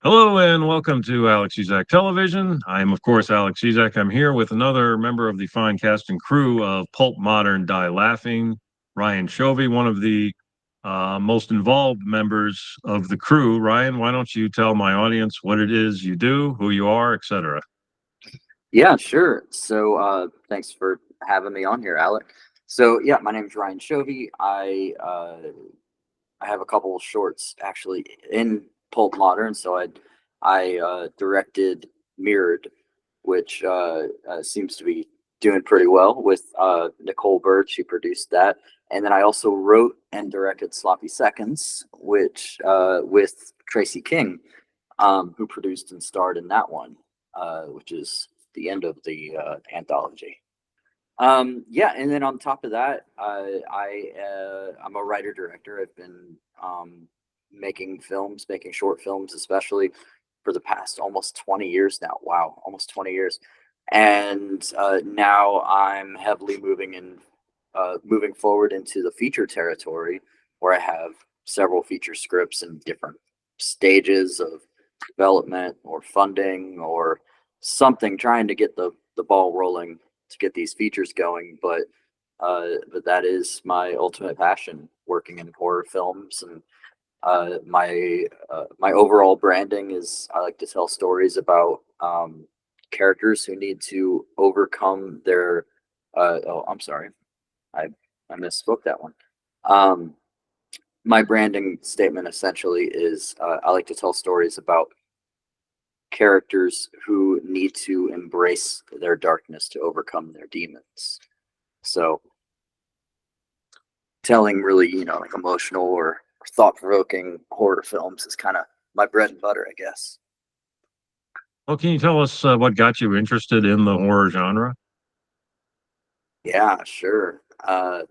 Hello and welcome to Alex Ezek Television. I am, of course, Alex Ezek. I'm here with another member of the fine cast and crew of Pulp Modern Die Laughing, Ryan Shovey, one of the most involved members of the crew. Ryan, why don't you tell my audience what it is you do, who you are, etc.? Yeah, sure. Thanks for having me on here, Alec. Yeah, my name is Ryan Shovey. I have a couple of shorts actually in Pulp Modern. I directed Mirrored, which seems to be doing pretty well with Nicole Bird. She produced that, and then I also wrote and directed Sloppy Seconds, which with Tracy King, who produced and starred in that one, which is the end of the anthology. Yeah, and then on top of that, I'm a writer director. I've been making short films, especially for the past almost 20 years now. Wow, almost 20 years. And now I'm heavily moving forward into the feature territory, where I have several feature scripts in different stages of development or funding or something, trying to get the ball rolling to get these features going. But that is my ultimate passion, working in horror films. And my overall branding is, I like to tell stories about characters who need to overcome their oh, I'm sorry, I I misspoke that one. Um, my branding statement essentially is, I like to tell stories about characters who need to embrace their darkness to overcome their demons. So telling really, like emotional or thought provoking horror films is kind of my bread and butter, I guess. Well, can you tell us what got you interested in the horror genre? Yeah, sure. I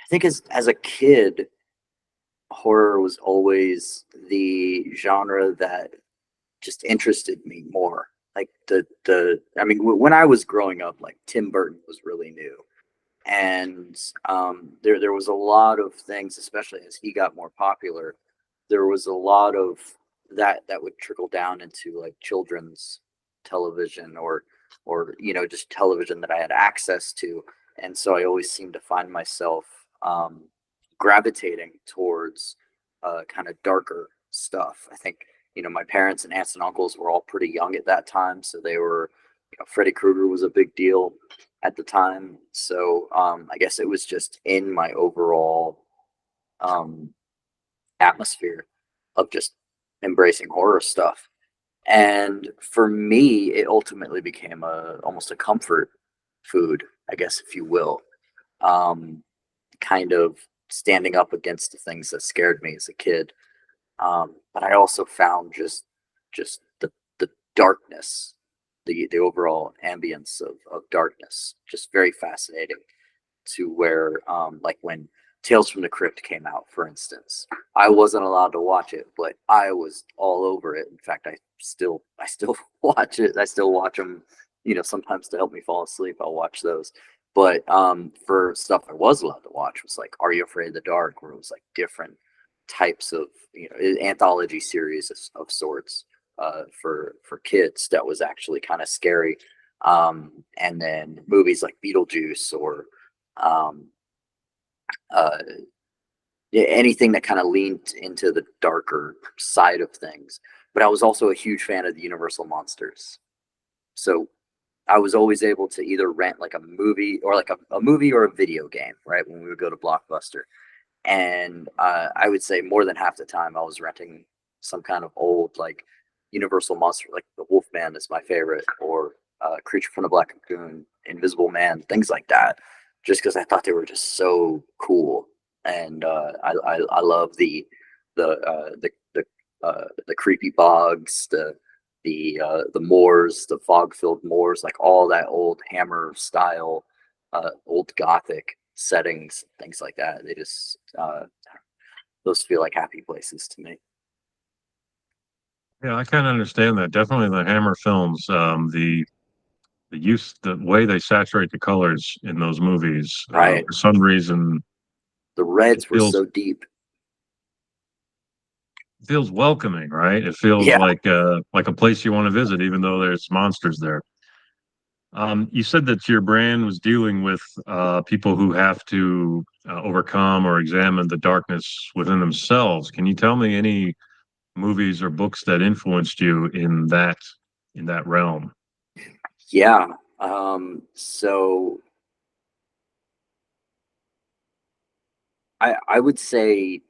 think as a kid, horror was always the genre that just interested me more. Like I mean, when I was growing up, like Tim Burton was really new, and there was a lot of things, especially as he got more popular. There was a lot of that would trickle down into like children's television or just television that I had access to, and so I always seemed to find myself gravitating towards kind of darker stuff. I think my parents and aunts and uncles were all pretty young at that time, so they were, Freddy Krueger was a big deal at the time. So I guess it was just in my overall um, atmosphere of just embracing horror stuff. And for me, it ultimately became almost a comfort food, I guess, if you will. Um, Kind of standing up against the things that scared me as a kid. But I also found just the darkness, the overall ambience of darkness, just very fascinating. To where, like when Tales from the Crypt came out, for instance, I wasn't allowed to watch it, but I was all over it. In fact, I still watch it. I still watch them. Sometimes to help me fall asleep, I'll watch those. But for stuff I was allowed to watch was like Are You Afraid of the Dark, where it was like different types of anthology series of sorts for kids that was actually kind of scary. And then movies like Beetlejuice or um, uh, yeah, anything that kind of leaned into the darker side of things. But I was also a huge fan of the Universal monsters. So I was always able to either rent like a movie or like a movie or a video game, right? When we would go to Blockbuster. And I would say more than half the time I was renting some kind of old like Universal monster, like the Wolfman is my favorite, or Creature from the Black Lagoon, Invisible Man, things like that, just because I thought they were just so cool. And I love the creepy bogs, the moors, the fog filled moors, like all that old Hammer style, old Gothic settings, things like that. They just those feel like happy places to me. Yeah, I kind of understand that. Definitely the Hammer films, the way they saturate the colors in those movies, Right. for some reason, The it reds were feels so deep. feels welcoming, right? It feels Yeah. like a place you want to visit, even though there's monsters there. You said that your brand was dealing with people who have to overcome or examine the darkness within themselves. Can you tell me any movies or books that influenced you in that realm? Yeah. So I would say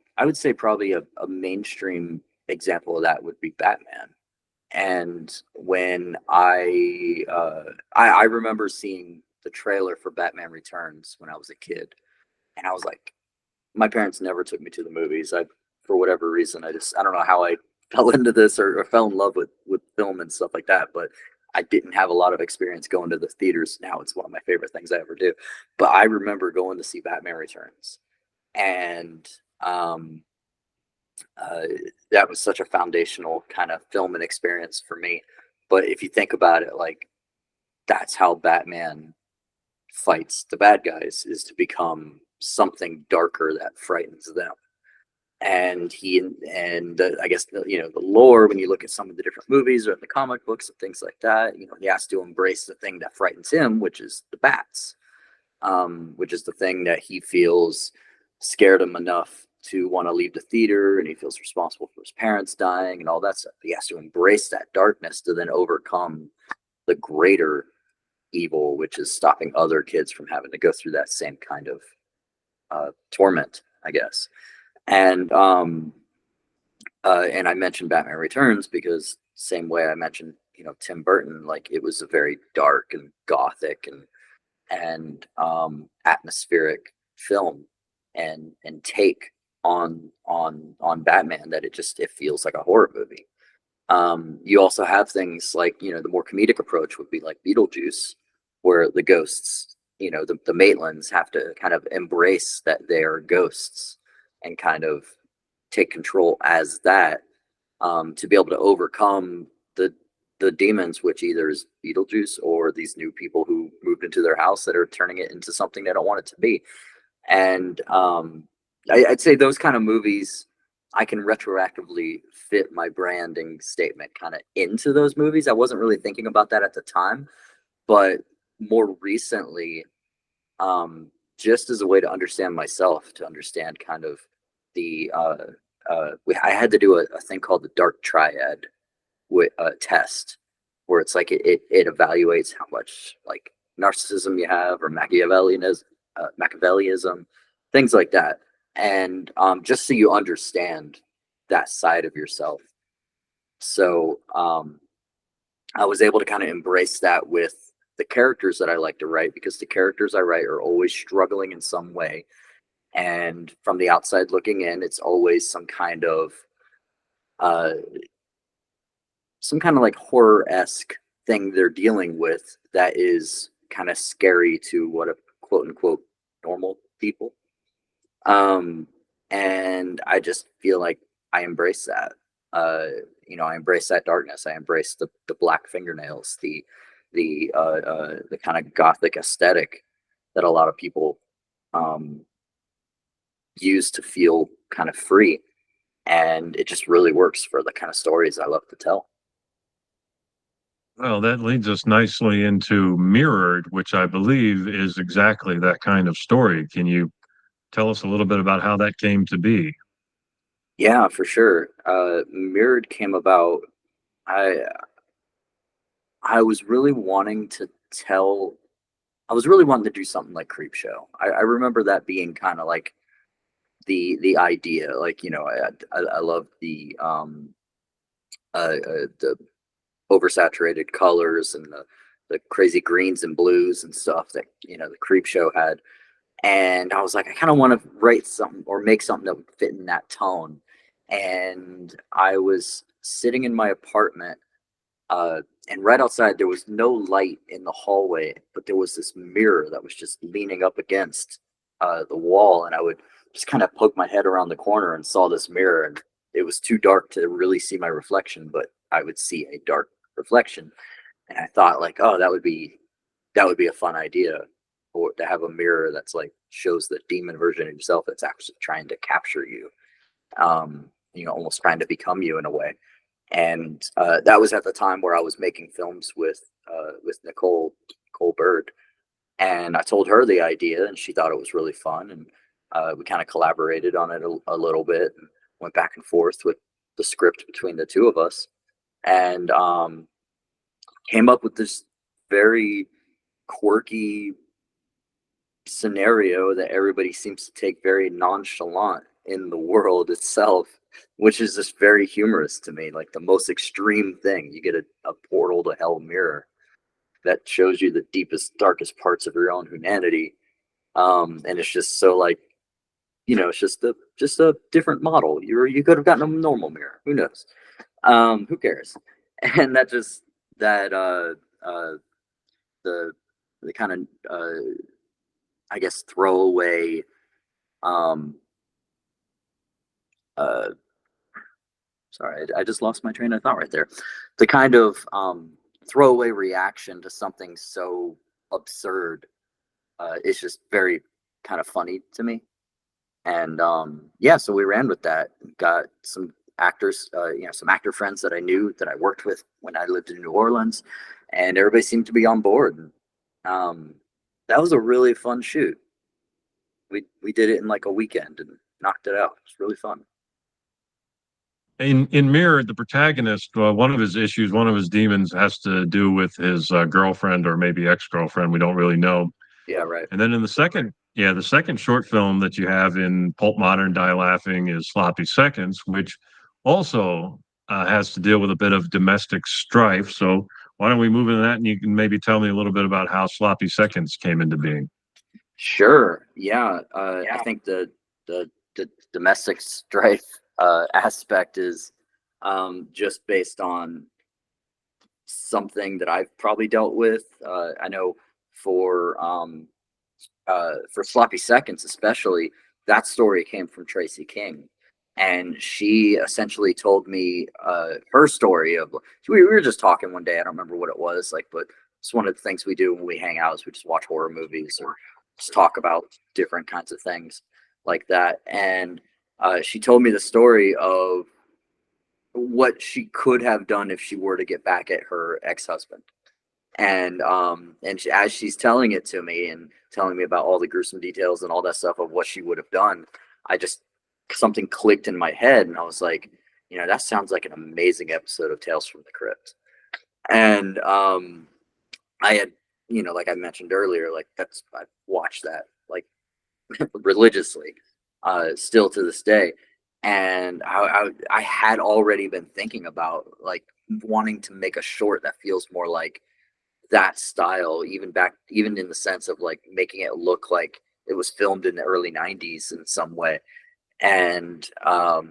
probably a mainstream example of that would be Batman. And when I remember seeing the trailer for Batman Returns when I was a kid, and I was like, my parents never took me to the movies. I, for whatever reason, I don't know how I fell into this or fell in love with film and stuff like that, but I didn't have a lot of experience going to the theaters. Now it's one of my favorite things I ever do. But I remember going to see Batman Returns, and um, uh, that was such a foundational kind of film and experience for me. But if you think about it, like that's how Batman fights the bad guys, is to become something darker that frightens them. And I guess the lore, when you look at some of the different movies or in the comic books and things like that, he has to embrace the thing that frightens him, which is the bats, which is the thing that he feels scared him enough to want to leave the theater, and he feels responsible for his parents dying and all that stuff. He has to embrace that darkness to then overcome the greater evil, which is stopping other kids from having to go through that same kind of torment, I guess. And and I mentioned Batman Returns because same way I mentioned Tim Burton, like it was a very dark and gothic and atmospheric film and take on Batman, that it feels like a horror movie. You also have things like the more comedic approach would be like Beetlejuice, where the ghosts, the Maitlands have to kind of embrace that they are ghosts and kind of take control as that, to be able to overcome the demons, which either is Beetlejuice or these new people who moved into their house that are turning it into something they don't want it to be. And I'd say those kind of movies, I can retroactively fit my branding statement kind of into those movies. I wasn't really thinking about that at the time, but more recently, just as a way to understand myself, to understand kind of the I had to do a thing called the dark triad with a test, where it's like it evaluates how much like narcissism you have, or Machiavellianism, things like that. And just so you understand that side of yourself. So I was able to kind of embrace that with the characters that I like to write, because the characters I write are always struggling in some way. And from the outside looking in, it's always uh, some kind of like horror-esque thing they're dealing with that is kind of scary to what a quote unquote normal people. Um, and I just feel like I embrace that. Uh, I embrace that darkness. I embrace the black fingernails, the kind of gothic aesthetic that a lot of people um, use to feel kind of free, and it just really works for the kind of stories I love to tell. Well, that leads us nicely into Mirrored, which I believe is exactly that kind of story. Can you tell us a little bit about how that came to be? Yeah, for sure. Mirrored came about. I I was really wanting to tell. I was really wanting to do something like Creep Show. I remember that being kind of like the idea. Like I love the oversaturated colors and the crazy greens and blues and stuff that the Creep Show had. And I was like, I kind of want to write something or make something that would fit in that tone. And I was sitting in my apartment, and right outside there was no light in the hallway, but there was this mirror that was just leaning up against the wall, and I would just kind of poke my head around the corner and saw this mirror, and it was too dark to really see my reflection, but I would see a dark reflection, and I thought like, oh, that would be a fun idea, or to have a mirror that's like shows the demon version of yourself that's actually trying to capture you. almost trying to become you in a way. And that was at the time where I was making films with Nicole Bird, and I told her the idea, and she thought it was really fun, and we kind of collaborated on it a little bit, and went back and forth with the script between the two of us, and came up with this very quirky scenario that everybody seems to take very nonchalant in the world itself, which is just very humorous to me. Like the most extreme thing, you get a portal to hell mirror that shows you the deepest, darkest parts of your own humanity. And it's just so like, it's just a different model. You could have gotten a normal mirror. Who knows? Who cares? And that the kind of I guess throwaway um uh sorry, I just lost my train of thought right there. The kind of throwaway reaction to something so absurd is just very kind of funny to me. And yeah, so we ran with that. Got some actors, some actor friends that I knew that I worked with when I lived in New Orleans, and everybody seemed to be on board. And that was a really fun shoot. We did it in like a weekend and knocked it out. It's really fun. In Mirror, the protagonist, one of his issues, one of his demons, has to do with his girlfriend or maybe ex-girlfriend. We don't really know. Yeah, right. And then in the second short film that you have in Pulp Modern Die Laughing is Sloppy Seconds, which also has to deal with a bit of domestic strife. So why don't we move into that, and you can maybe tell me a little bit about how Sloppy Seconds came into being. Sure. Yeah. I think the domestic strife aspect is just based on something that I've probably dealt with. I know for for Sloppy Seconds, especially, that story came from Tracy King. And she essentially told me her story of we were just talking one day. I don't remember what it was like, but it's one of the things we do when we hang out is we just watch horror movies or just talk about different kinds of things like that. And she told me the story of what she could have done if she were to get back at her ex-husband. And as she's telling it to me and telling me about all the gruesome details and all that stuff of what she would have done, I just something clicked in my head, and I was like, that sounds like an amazing episode of Tales from the Crypt. And I had, like I mentioned earlier, like I watched that like religiously, still to this day. And I had already been thinking about like wanting to make a short that feels more like that style, even in the sense of like making it look like it was filmed in the early 90s in some way. And uh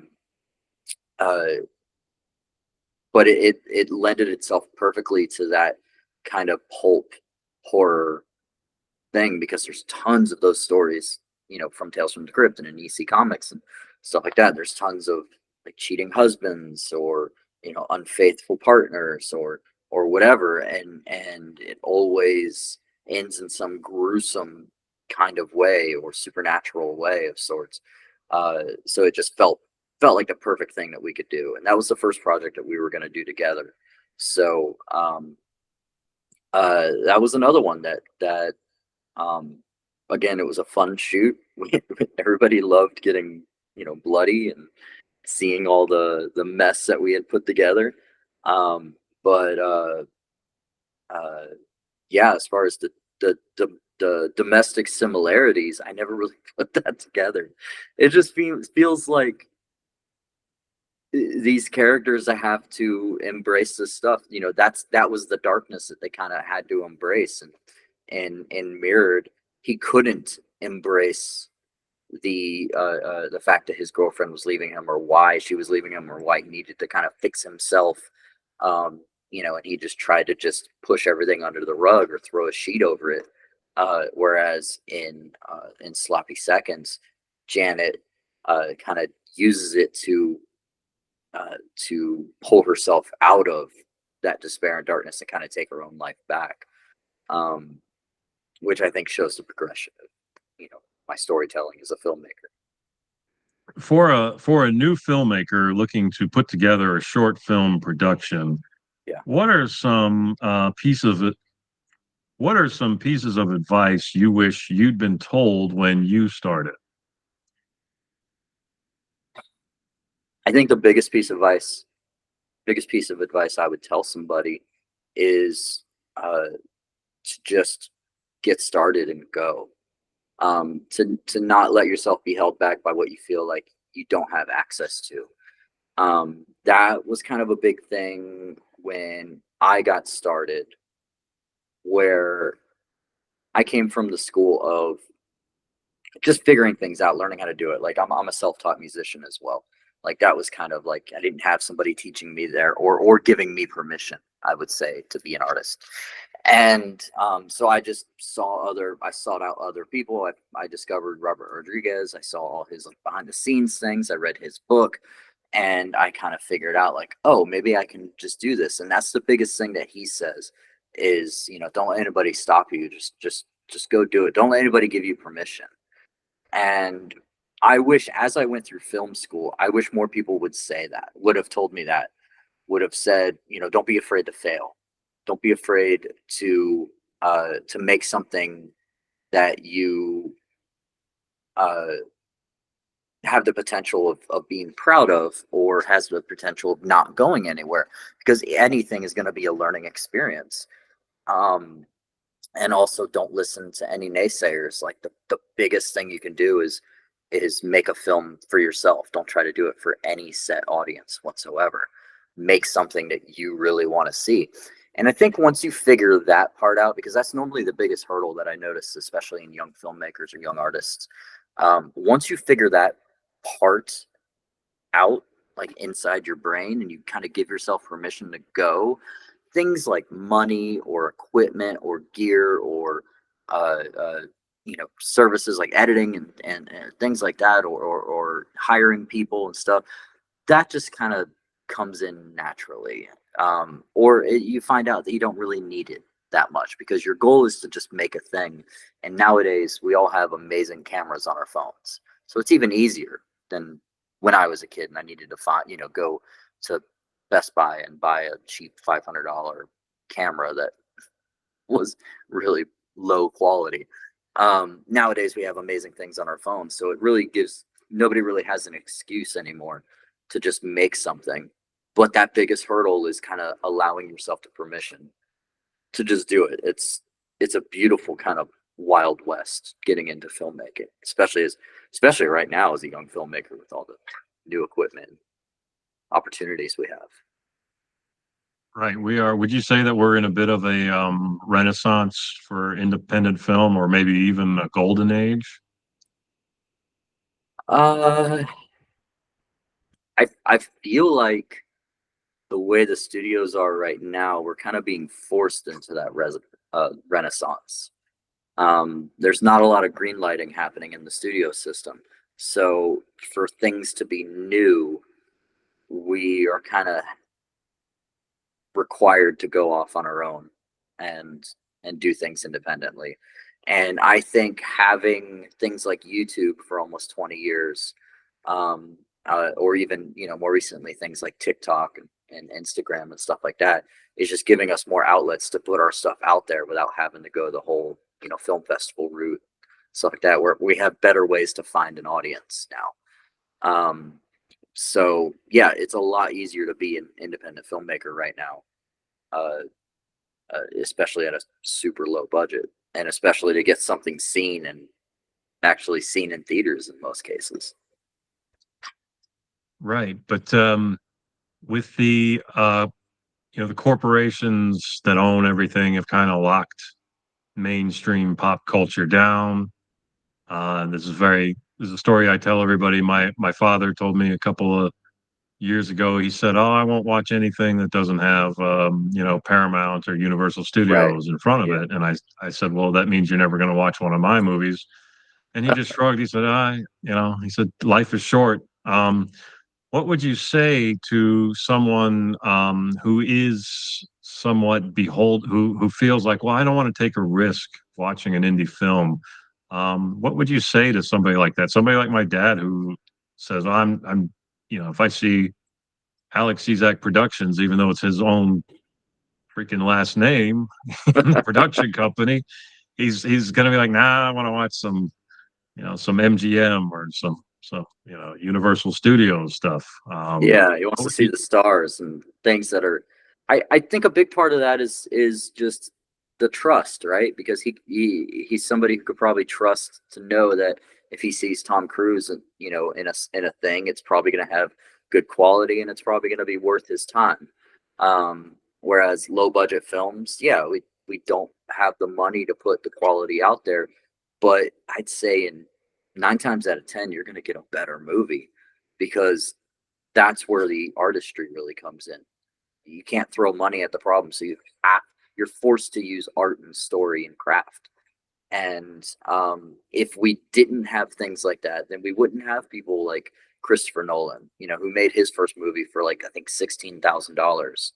but it lended itself perfectly to that kind of pulp horror thing, because there's tons of those stories, from Tales from the Crypt and in EC Comics and stuff like that. There's tons of like cheating husbands or unfaithful partners or whatever, and it always ends in some gruesome kind of way or supernatural way of sorts. So it just felt like the perfect thing that we could do, and that was the first project that we were going to do together. So that was another one that um, again, it was a fun shoot. Everybody loved getting bloody and seeing all the mess that we had put together. But uh, yeah, as far as the domestic similarities, I never really put that together. It just feels like these characters that have to embrace this stuff. That was the darkness that they kind of had to embrace, and Mirrored, he couldn't embrace the fact that his girlfriend was leaving him, or why she was leaving him, or why he needed to kind of fix himself. And he just tried to just push everything under the rug or throw a sheet over it. Whereas in Sloppy Seconds, Janet kind of uses it to pull herself out of that despair and darkness and kind of take her own life back. Um, which I think shows the progression of, my storytelling as a filmmaker. For a new filmmaker looking to put together a short film production, Yeah. what are some what are some pieces of advice you wish you'd been told when you started? I think the biggest piece of advice I would tell somebody is to just get started and go. To not let yourself be held back by what you feel like you don't have access to. That was kind of a big thing when I got started, where I came from the school of just figuring things out, learning how to do it. Like I'm a self-taught musician as well. Like that was kind of like I didn't have somebody teaching me there or giving me permission, I would say, to be an artist. And so I sought out other people. I discovered Robert Rodriguez. I saw all his like behind the scenes things. I read his book, and I kind of figured out like, oh, maybe I can just do this. And that's the biggest thing that he says is, don't let anybody stop you. Just go do it. Don't let anybody give you permission. And I wish, as I went through film school, I wish more people would say that, would have told me that, would have said, don't be afraid to fail. Don't be afraid to make something that you uh, have the potential of being proud of, or has the potential of not going anywhere, because anything is going to be a learning experience. Um, and also don't listen to any naysayers. Like the biggest thing you can do is make a film for yourself. Don't try to do it for any set audience whatsoever. Make something that you really want to see. And I think once you figure that part out, because that's normally the biggest hurdle that I notice, especially in young filmmakers or young artists, once you figure that part out, like inside your brain, and you kind of give yourself permission to go, things like money or equipment or gear or uh, uh, services like editing and things like that, or hiring people and stuff, that just kind of comes in naturally. You find out that you don't really need it that much because your goal is to just make a thing. And nowadays we all have amazing cameras on our phones, so it's even easier than when I was a kid and I needed to go to Best Buy and buy a cheap $500 camera that was really low quality. Nowadays we have amazing things on our phones, so it really gives nobody really has an excuse anymore to just make something. But that biggest hurdle is kind of allowing yourself the permission to just do it. It's a beautiful kind of wild west getting into filmmaking, especially right now as a young filmmaker with all the new equipment opportunities we have. Right. We are. Would you say that we're in a bit of a renaissance for independent film, or maybe even a golden age? Uh, I feel like the way the studios are right now, we're kind of being forced into that renaissance. There's not a lot of green lighting happening in the studio system, so for things to be new, we are kind of required to go off on our own and do things independently. And I think having things like YouTube for almost 20 years, or even more recently things like TikTok and Instagram and stuff like that, is just giving us more outlets to put our stuff out there without having to go the whole film festival route, stuff like that, where we have better ways to find an audience now. So yeah, it's a lot easier to be an independent filmmaker right now, uh, especially at a super low budget, and especially to get something seen and actually seen in theaters in most cases. Right. But with the corporations that own everything have kind of locked mainstream pop culture down. This is a story I tell everybody. My father told me a couple of years ago. He said, "Oh, I won't watch anything that doesn't have Paramount or Universal Right. Studios in front of Yeah. it." And I said, "Well, that means you're never going to watch one of my movies." And he just shrugged. He said, he said, life is short. What would you say to someone who is somewhat who feels like, well, I don't want to take a risk watching an indie film? What would you say to somebody like that? Somebody like my dad who says, well, I'm, you know, if I see Alex Czak Productions, even though it's his own freaking last name in the production company, he's gonna be like, nah, I want to watch some, you know, some MGM or some, you know, Universal Studios stuff. Yeah, he wants Oh, to see the stars and things that are. I think a big part of that is just the trust, right? Because he's somebody who could probably trust to know that if he sees Tom Cruise, you know, in a thing, it's probably going to have good quality and it's probably going to be worth his time. Whereas low budget films, yeah, we don't have the money to put the quality out there, but I'd say in 9 times out of 10, you're going to get a better movie because that's where the artistry really comes in. You can't throw money at the problem, so you're forced to use art and story and craft. And if we didn't have things like that, then we wouldn't have people like Christopher Nolan, you know, who made his first movie for like I think $16,000,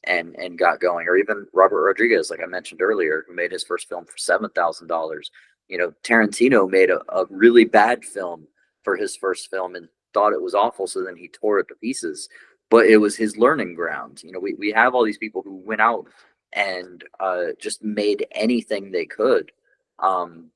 and got going, or even Robert Rodriguez, like I mentioned earlier, who made his first film for $7,000. You know, Tarantino made a really bad film for his first film and thought it was awful, so then he tore it to pieces. But it was his learning ground. You know, we have all these people who went out and just made anything they could, um,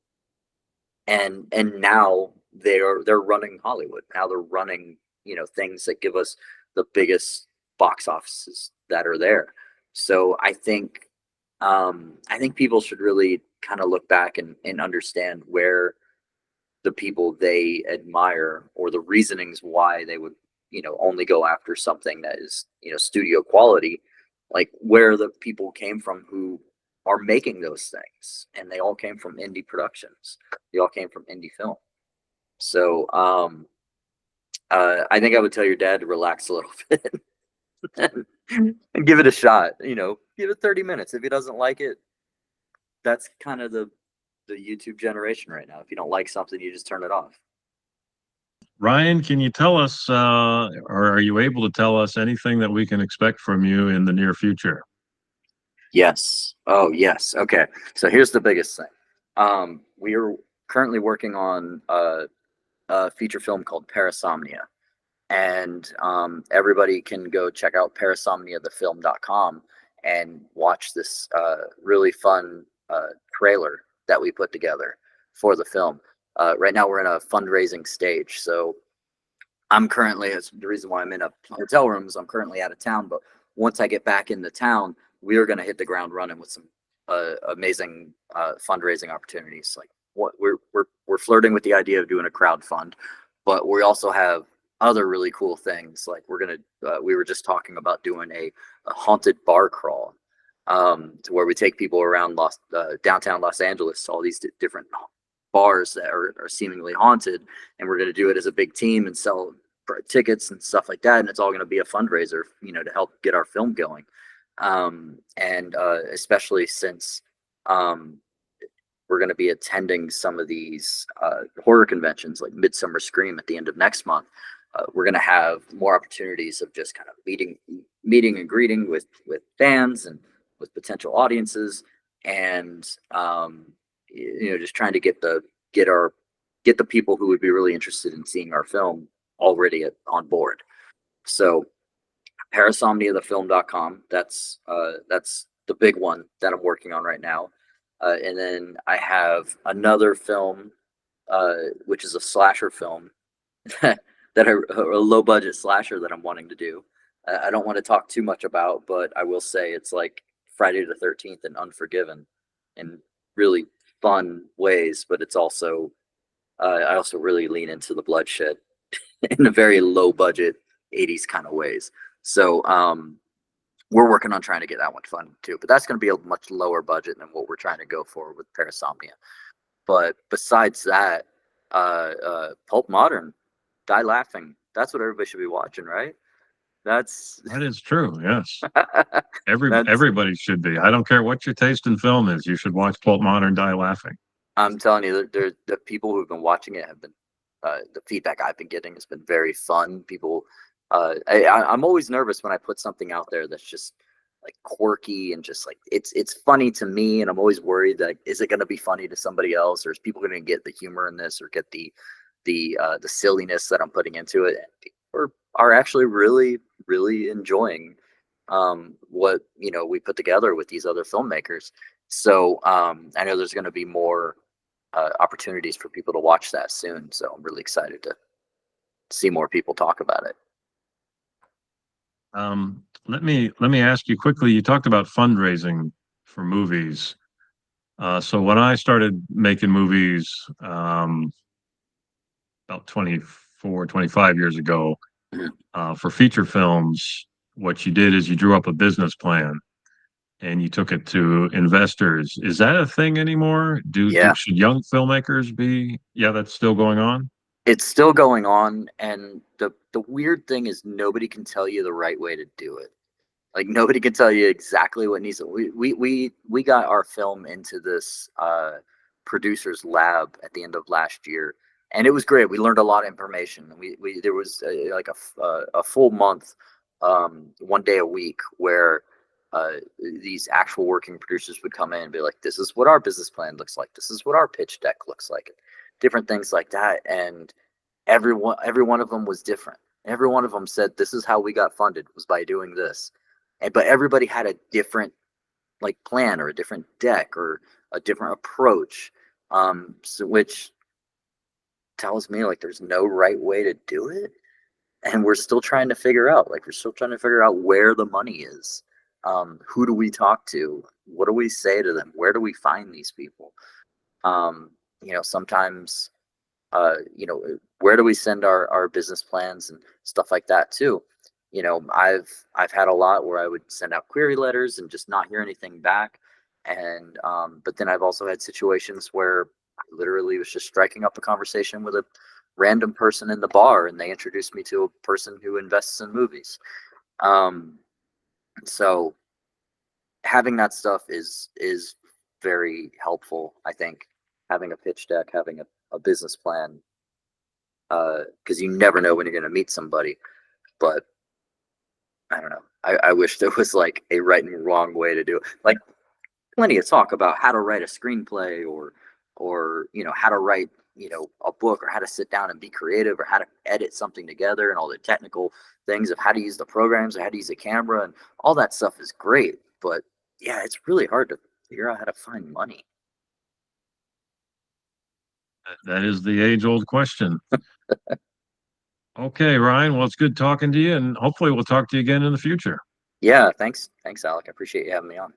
and now they're running Hollywood. Now they're running, you know, things that give us the biggest box offices that are there. So I think people should really kind of look back and understand where the people they admire or the reasonings why they would, you know, only go after something that is, you know, studio quality, like where the people came from who are making those things, and they all came from indie productions. They all came from indie film. So I think I would tell your dad to relax a little bit and give it a shot. You know, give it 30 minutes. If he doesn't like it, that's kind of the YouTube generation right now. If you don't like something, you just turn it off. Ryan, can you tell us, or are you able to tell us anything that we can expect from you in the near future? Yes. Oh, yes. Okay. So here's the biggest thing. We are currently working on a feature film called Parasomnia, and everybody can go check out parasomniathefilm.com and watch this really fun trailer that we put together for the film. Right now, we're in a fundraising stage, so I'm currently, it's the reason why I'm in a hotel room is I'm currently out of town. But once I get back into town, we are going to hit the ground running with some amazing fundraising opportunities. Like what we're flirting with the idea of doing a crowd fund, but we also have other really cool things. Like we were just talking about doing a haunted bar crawl, to where we take people around downtown Los Angeles to all these different bars that are seemingly haunted, and we're going to do it as a big team and sell tickets and stuff like that, and it's all going to be a fundraiser, you know, to help get our film going. And especially since we're going to be attending some of these horror conventions like Midsummer Scream at the end of next month. We're going to have more opportunities of just kind of meeting and greeting with fans and with potential audiences, and you know, just trying to get the people who would be really interested in seeing our film already on board. So parasomniathefilm.com, that's the big one that I'm working on right now. And then I have another film, which is a slasher film that a low budget slasher that I'm wanting to do. I don't want to talk too much about, but I will say it's like Friday the 13th and Unforgiven in really fun ways, but it's also I also really lean into the bloodshed in a very low budget 80s kind of ways. So we're working on trying to get that one fun too, but that's going to be a much lower budget than what we're trying to go for with Parasomnia. But besides that, Pulp Modern, Die Laughing. That's what everybody should be watching, right? That is true. Yes. That's Everybody should be. I don't care what your taste in film is. You should watch Pulp Modern Die Laughing. I'm telling you, the people who've been watching it have been the feedback I've been getting has been very fun. People, I'm always nervous when I put something out there that's just like quirky and just like it's funny to me, and I'm always worried that is it going to be funny to somebody else, or is people going to get the humor in this or get the the silliness that I'm putting into it. And people are actually really enjoying what we put together with these other filmmakers. So I know there's going to be more opportunities for people to watch that soon. So I'm really excited to see more people talk about it. Let me ask you quickly. You talked about fundraising for movies. So when I started making movies about 25 years ago, Mhm. for feature films, what you did is you drew up a business plan and you took it to investors. Is that a thing anymore? Yeah, Should young filmmakers be? Yeah, that's still going on. it's still going on, and the weird thing is nobody can tell you the right way to do it. Like nobody can tell you exactly what needs to. We got our film into this producer's lab at the end of last year, and it was great. We learned a lot of information. We there was a full month, 1 day a week where these actual working producers would come in and be like, "This is what our business plan looks like. This is what our pitch deck looks like." Different things like that, and every one of them was different. Every one of them said, "This is how we got funded was by doing this," and but everybody had a different like plan or a different deck or a different approach, so which tells me like there's no right way to do it, and we're still trying to figure out like we're still trying to figure out where the money is. Who do we talk to? What do we say to them? Where do we find these people? Sometimes where do we send our business plans and stuff like that too. I've had a lot where I would send out query letters and just not hear anything back, and but then I've also had situations where I literally was just striking up a conversation with a random person in the bar and they introduced me to a person who invests in movies. So having that stuff is very helpful, I think. Having a pitch deck, having a business plan, because you never know when you're going to meet somebody. But I don't know. I wish there was like a right and wrong way to do it. Like plenty of talk about how to write a screenplay or how to write a book or how to sit down and be creative or how to edit something together and all the technical things of how to use the programs or how to use the camera and all that stuff is great. But yeah, it's really hard to figure out how to find money. That is the age-old question. Okay, Ryan. Well, it's good talking to you, and hopefully we'll talk to you again in the future. Yeah, thanks, Alec. I appreciate you having me on.